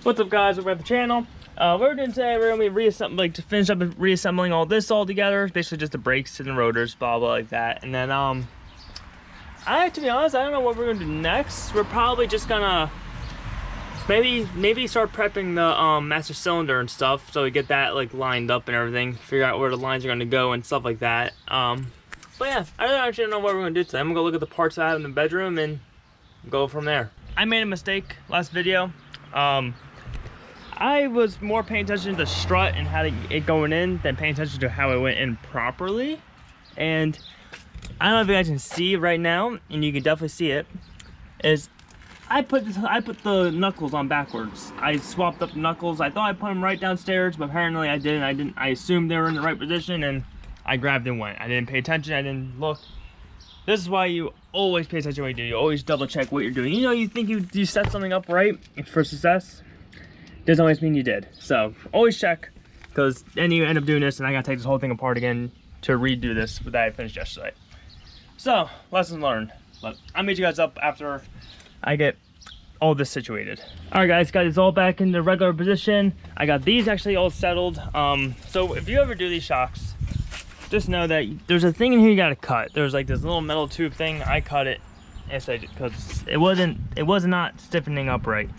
What's up, guys? Welcome back to the channel. We're doing today, we're gonna be to finish up reassembling all this all together. Basically just the brakes and the rotors, blah blah like that. And then to be honest, I don't know what we're gonna do next. We're probably just gonna maybe start prepping the master cylinder and stuff, so we get that like lined up and everything, figure out where the lines are gonna go and stuff like that. But yeah, I don't actually know what we're gonna do today. I'm gonna go look at the parts I have in the bedroom and go from there. I made a mistake last video. I was more paying attention to the strut and how it going in than paying attention to how it went in properly. And I don't know if you guys can see right now, and you can definitely see it, is I put the knuckles on backwards. I swapped up the knuckles. I thought I put them right downstairs, but apparently I didn't. I assumed they were in the right position, and I grabbed and went. I didn't pay attention. I didn't look. This is why you always pay attention to what you do. You always double check what you're doing. You know, you think you set something up right for success. Doesn't always mean you did. So always check, because then you end up doing this and I gotta take this whole thing apart again to redo this that I finished yesterday. So lesson learned. But I'll meet you guys up after I get all this situated. All right, guys, got this all back in the regular position. I got these actually all settled. So if you ever do these shocks, just know that there's a thing in here you gotta cut. There's like this little metal tube thing. I cut it because it was not stiffening up right.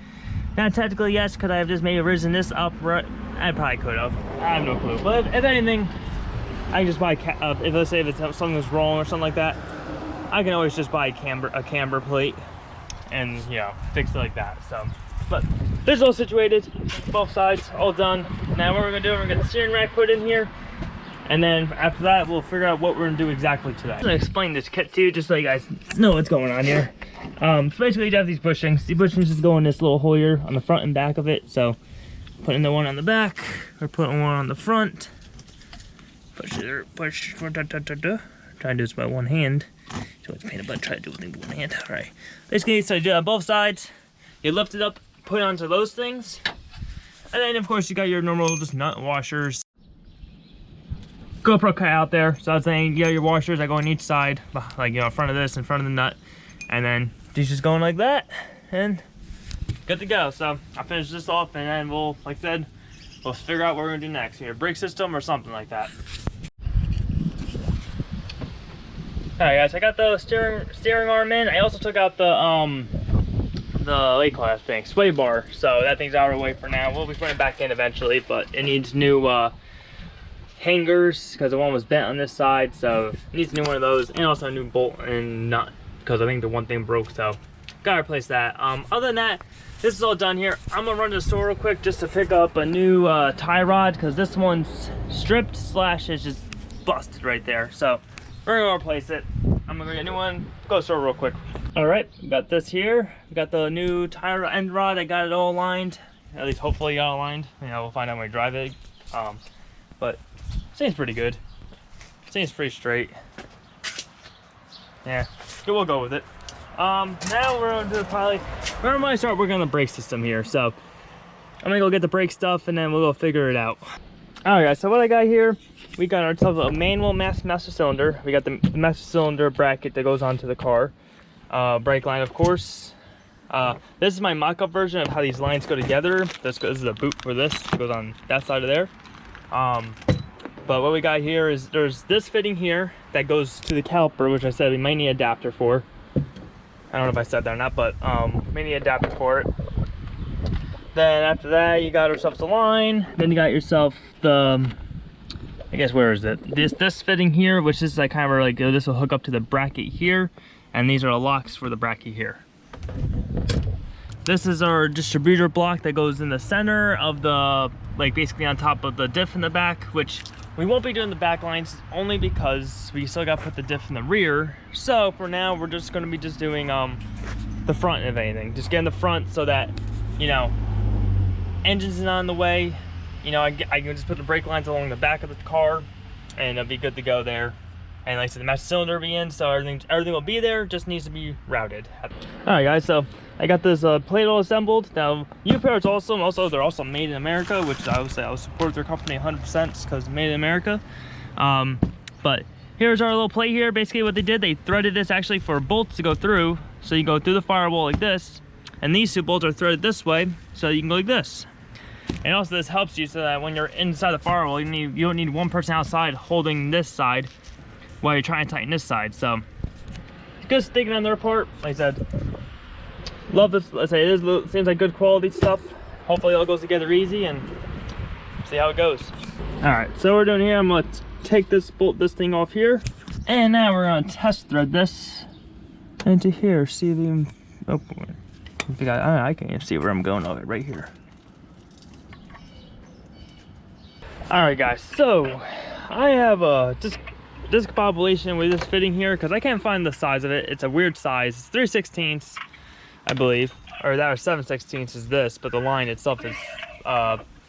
Now technically yes, could I have just maybe risen this up right? I probably could have. I have no clue. But if anything, I can just buy if let's say if something's wrong or something like that, I can always just buy a camber plate and fix it like that. So, but this is all situated, both sides all done. Now what we're gonna do, we're gonna get the steering rack put in here, and then after that we'll figure out what we're gonna do exactly today. I'm gonna explain this kit to you just so you guys know what's going on here. So basically you have these bushings. The bushings just go in this little hole here on the front and back of it. So putting the one on the back, or putting one on the front. Push, try to do this by one hand. So it's pain, but try to do it with one hand. All right. Basically, so you do it on both sides. You lift it up, put it onto those things, and then of course you got your normal just nut washers. GoPro cut out there, so I was saying you got your washers that go on each side, like in front of this, in front of the nut, and then these just going like that, and good to go. So I'll finish this off, and then we'll, like I said, we'll figure out what we're gonna do next, either brake system or something like that. All right, guys, I got the steering arm in. I also took out the what do you call that thing, sway bar. So that thing's out of the way for now. We'll be putting it back in eventually, but it needs new hangers because the one was bent on this side, so it needs a new one of those, and also a new bolt and nut because I think the one thing broke, so gotta replace that. Other than that, this is all done here. I'm gonna run to the store real quick just to pick up a new tie rod because this one's stripped slash is just busted right there. So we're gonna replace it. I'm gonna get a new one. Go to the store real quick. All right, we got this here. We got the new tie end rod. I got it all aligned. At least hopefully got aligned. We'll find out when we drive it. But seems pretty good. Seems pretty straight. Yeah, we'll go with it. Now we're going to probably, we're gonna start working on the brake system here. So I'm gonna go get the brake stuff and then we'll go figure it out. All right, guys, so what I got here, we got ourselves a manual master cylinder. We got the master cylinder bracket that goes onto the car. Brake line, of course. This is my mock-up version of how these lines go together. This is a boot for this. It goes on that side of there. But what we got here is there's this fitting here that goes to the caliper, which I said we might need an adapter for. I don't know if I said that or not, but we need an adapter for it. Then after that, you got yourself the line. Then you got yourself the, I guess, where is it? This fitting here, which is like kind of like this will hook up to the bracket here, and these are the locks for the bracket here. This is our distributor block that goes in the center of the, like basically on top of the diff in the back, which we won't be doing the back lines only because we still got to put the diff in the rear. So for now, we're just going to be just doing the front, if anything. Just getting the front so that, engine's not in the way. I can just put the brake lines along the back of the car and it'll be good to go there. And like I said, the master cylinder will be in, so everything will be there, just needs to be routed. All right, guys, so I got this plate all assembled. Now, U-Pair is awesome. Also, they're also made in America, which I would say I would support their company 100% because it's made in America. But here's our little plate here. Basically what they did, they threaded this actually for bolts to go through. So you go through the firewall like this, And these two bolts are threaded this way, so you can go like this. And also this helps you so that when you're inside the firewall, you don't need one person outside holding this side while you're trying to tighten this side. So it's good sticking on their part. Like I said, love this. Let's say it seems like good quality stuff. Hopefully it all goes together easy and see how it goes. All right, so what we're doing here, I'm gonna take this thing off here, and now we're gonna test thread this into here. See the, oh, I can't even see where I'm going. Okay, right here. All right, guys, so I have a disc population with this fitting here because I can't find the size of it. It's a weird size. It's 3/16, I believe, or that was 7/16 is this, but the line itself is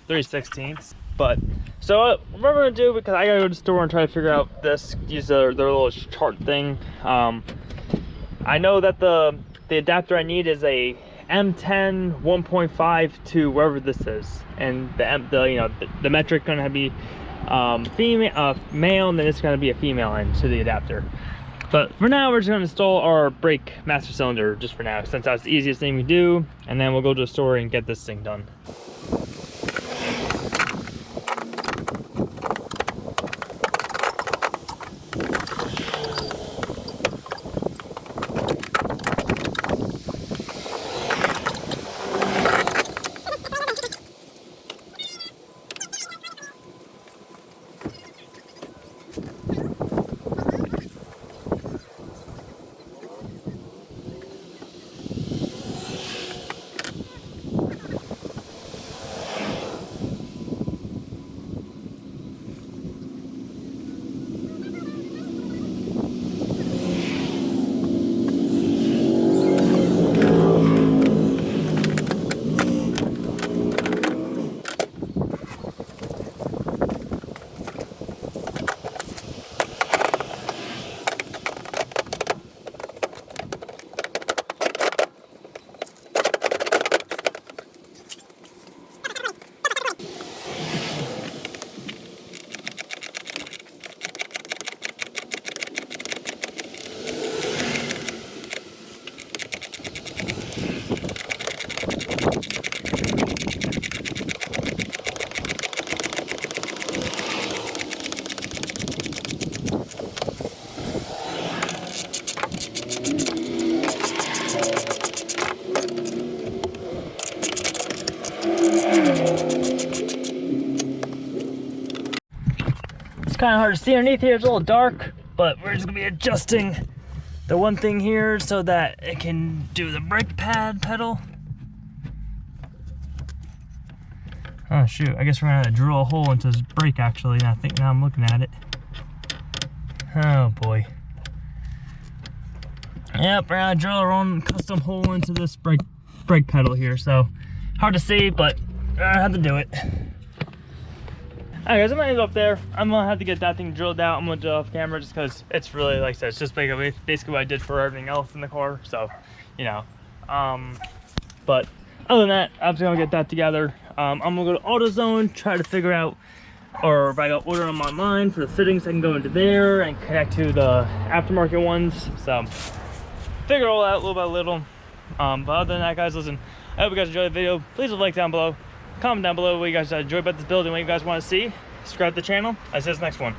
3/16. But so what I'm gonna do, because I gotta go to the store and try to figure out this, use their little chart thing. I know that the adapter I need is a M10 1.5 to wherever this is, and the metric gonna be male, and then it's gonna be a female end to the adapter. But for now, we're just gonna install our brake master cylinder just for now, since that's the easiest thing we do, and then we'll go to the store and get this thing done. Kind of hard to see underneath here. It's a little dark, but we're just gonna be adjusting the one thing here so that it can do the brake pad pedal. Oh shoot, I guess we're gonna have to drill a hole into this brake actually. I think now I'm looking at it. Oh boy. Yep, we're gonna drill our own custom hole into this brake pedal here. So hard to see, but I have to do it. Alright guys, I'm gonna end up there. I'm gonna have to get that thing drilled out. I'm gonna do it off camera just because it's really, like I said, it's just basically what I did for everything else in the car. So, you know. But other than that, I'm just gonna get that together. I'm gonna go to AutoZone, try to figure out, or if I got order them online for the fittings, I can go into there and connect to the aftermarket ones. So, figure it all out little by little. But other than that, guys, listen, I hope you guys enjoyed the video. Please leave a like down below. Comment down below what you guys enjoyed about this build and what you guys want to see. Subscribe to the channel. I'll see you in the next one.